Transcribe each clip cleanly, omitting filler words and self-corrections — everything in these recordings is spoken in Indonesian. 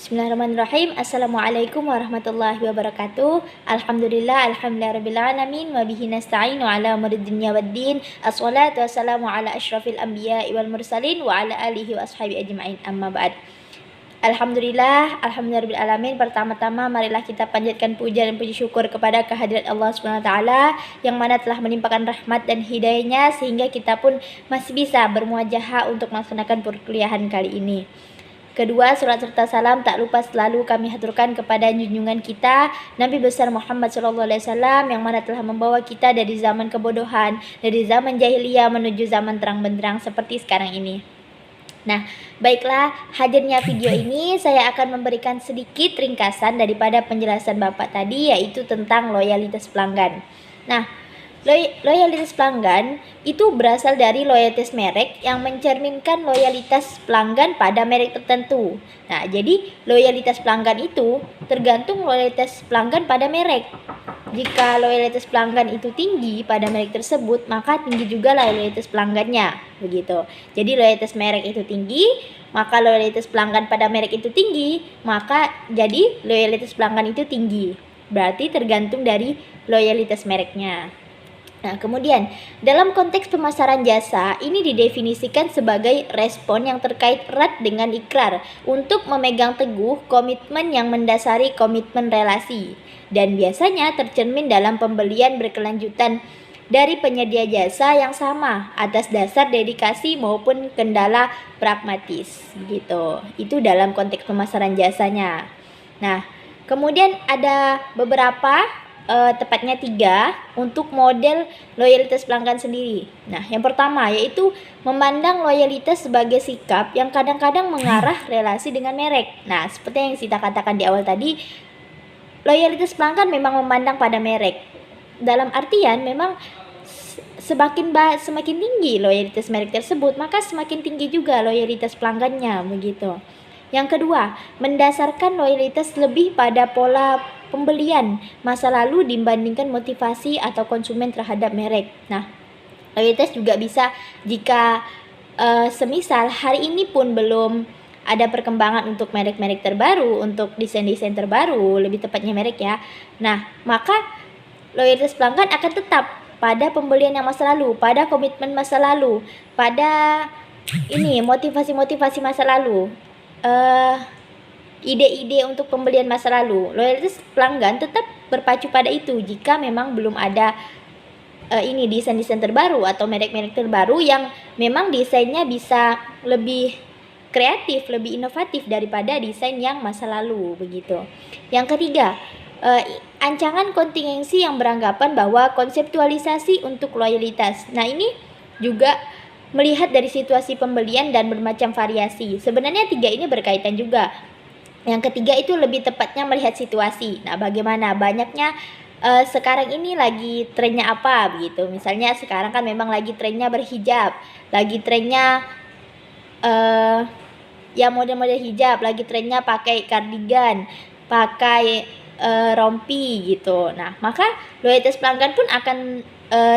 Bismillahirrahmanirrahim. Assalamualaikum warahmatullahi wabarakatuh. Alhamdulillahirabbil alamin wa bihi nasta'inu ala umuri dunya waddin. Assalatu wassalamu ala asyrafil anbiya'i wal mursalin wa ala alihi wa ashabi ajma'in. Amma ba'd. Alhamdulillahirabbil alamin. Pertama-tama marilah kita panjatkan puja dan puji syukur kepada kehadirat Allah Subhanahu wa taala yang mana telah menimpakan rahmat dan hidayahnya sehingga kita pun masih bisa bermuajahah untuk melaksanakan perkuliahan kali ini. Kedua, surat serta salam tak lupa selalu kami haturkan kepada junjungan kita Nabi besar Muhammad SAW yang mana telah membawa kita dari zaman kebodohan, dari zaman jahiliyah menuju zaman terang benderang seperti sekarang ini. Nah, baiklah, hadirnya video ini saya akan memberikan sedikit ringkasan daripada penjelasan Bapak tadi, yaitu tentang loyalitas pelanggan. Nah, loyalitas pelanggan itu berasal dari loyalitas merek yang mencerminkan loyalitas pelanggan pada merek tertentu. Nah, jadi loyalitas pelanggan itu tergantung loyalitas pelanggan pada merek. Jika loyalitas pelanggan itu tinggi pada merek tersebut, maka tinggi juga loyalitas pelanggannya, begitu. Jadi loyalitas merek itu tinggi, maka loyalitas pelanggan pada merek itu tinggi, maka jadi loyalitas pelanggan itu tinggi. Berarti tergantung dari loyalitas mereknya. Nah, kemudian dalam konteks pemasaran jasa, ini didefinisikan sebagai respon yang terkait erat dengan ikrar untuk memegang teguh komitmen yang mendasari komitmen relasi dan biasanya tercermin dalam pembelian berkelanjutan dari penyedia jasa yang sama atas dasar dedikasi maupun kendala pragmatis gitu. Itu dalam konteks pemasaran jasanya. Nah, kemudian ada beberapa tepatnya 3 untuk model loyalitas pelanggan sendiri. Nah, yang pertama yaitu memandang loyalitas sebagai sikap yang kadang-kadang mengarah relasi dengan merek. Nah, seperti yang kita katakan di awal tadi, loyalitas pelanggan memang memandang pada merek. Dalam artian memang semakin tinggi loyalitas merek tersebut, maka semakin tinggi juga loyalitas pelanggannya, begitu. Yang kedua, mendasarkan loyalitas lebih pada pola pembelian masa lalu dibandingkan motivasi atau konsumen terhadap merek. Nah, loyalitas juga bisa jika semisal hari ini pun belum ada perkembangan untuk merek-merek terbaru, untuk desain-desain terbaru, lebih tepatnya merek ya. Nah, maka loyalitas pelanggan akan tetap pada pembelian yang masa lalu, pada komitmen masa lalu, pada ini motivasi-motivasi masa lalu. Ide-ide untuk pembelian masa lalu. Loyalitas pelanggan tetap berpacu pada itu jika memang belum ada ini desain-desain terbaru atau merek-merek terbaru yang memang desainnya bisa lebih kreatif, lebih inovatif daripada desain yang masa lalu, begitu. Yang ketiga, ancaman kontingensi yang beranggapan bahwa konseptualisasi untuk loyalitas. Nah, ini juga melihat dari situasi pembelian dan bermacam variasi. Sebenarnya 3 ini berkaitan juga. Yang ketiga itu lebih tepatnya melihat situasi. Nah, bagaimana banyaknya sekarang ini lagi trennya apa begitu. Misalnya sekarang kan memang lagi trennya berhijab, lagi trennya ya model-model hijab, lagi trennya pakai kardigan, pakai rompi gitu. Nah, maka loyalitas pelanggan pun akan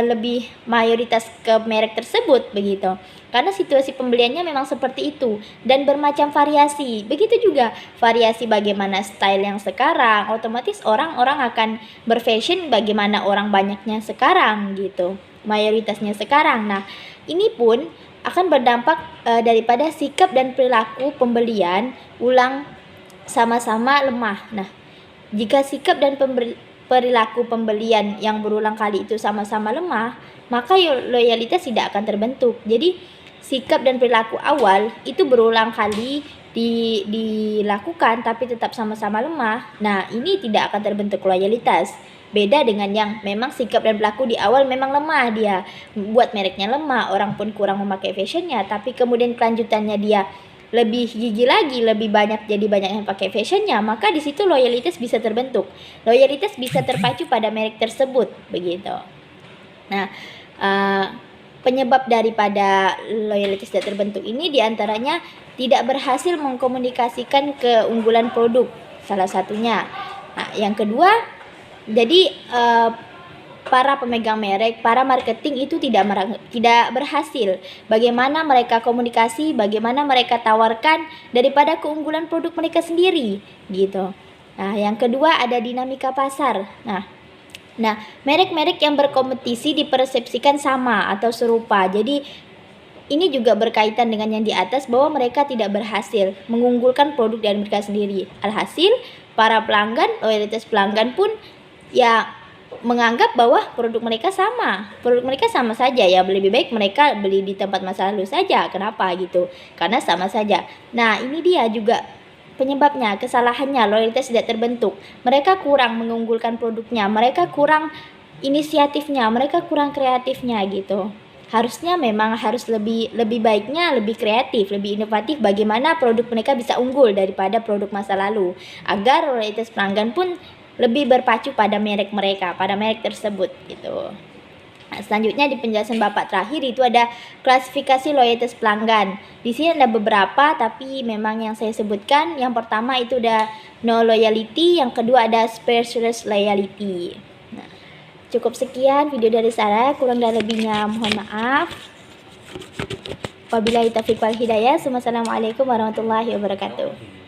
lebih mayoritas ke merek tersebut begitu. Karena situasi pembeliannya memang seperti itu dan bermacam variasi. Begitu juga variasi bagaimana style yang sekarang, otomatis orang-orang akan berfashion bagaimana orang banyaknya sekarang gitu. Mayoritasnya sekarang. Nah, ini pun akan berdampak daripada sikap dan perilaku pembelian ulang sama-sama lemah. Nah, jika sikap dan perilaku pembelian yang berulang kali itu sama-sama lemah, maka loyalitas tidak akan terbentuk. Jadi sikap dan perilaku awal itu berulang kali dilakukan tapi tetap sama-sama lemah. Nah, ini tidak akan terbentuk loyalitas. Beda dengan yang memang sikap dan perilaku di awal memang lemah, dia buat mereknya lemah, orang pun kurang memakai fashionnya, tapi kemudian kelanjutannya dia lebih gigi lagi, lebih banyak, jadi banyak yang pakai fashionnya, maka di situ loyalitas bisa terbentuk. Loyalitas bisa terpacu pada merek tersebut, begitu. Nah, penyebab daripada loyalitas tidak terbentuk ini diantaranya tidak berhasil mengkomunikasikan keunggulan produk, salah satunya. Nah, yang kedua, jadi para pemegang merek, para marketing itu tidak berhasil. Bagaimana mereka komunikasi, bagaimana mereka tawarkan daripada keunggulan produk mereka sendiri gitu. Nah, yang kedua ada dinamika pasar. Nah, merek-merek yang berkompetisi dipersepsikan sama atau serupa. Jadi ini juga berkaitan dengan yang di atas bahwa mereka tidak berhasil mengunggulkan produk dari mereka sendiri. Alhasil, para pelanggan, loyalitas pelanggan pun ya menganggap bahwa produk mereka sama. Produk mereka sama saja ya, lebih baik mereka beli di tempat masa lalu saja. Kenapa gitu? Karena sama saja. Nah, ini dia juga penyebabnya, kesalahannya, loyalitas tidak terbentuk. Mereka kurang mengunggulkan produknya, mereka kurang inisiatifnya, mereka kurang kreatifnya gitu. Harusnya memang harus lebih baiknya lebih kreatif, lebih inovatif bagaimana produk mereka bisa unggul daripada produk masa lalu, agar loyalitas pelanggan pun lebih berpacu pada merek mereka, pada merek tersebut gitu. Nah, selanjutnya di penjelasan Bapak terakhir itu ada klasifikasi loyalitas pelanggan. Di sini ada beberapa, tapi memang yang saya sebutkan yang pertama itu ada no loyalty, yang kedua ada specialist loyalty. Nah, cukup sekian video dari saya, kurang dan lebihnya mohon maaf. Wabillahi taufiq wal hidayah. Wassalamualaikum warahmatullahi wabarakatuh.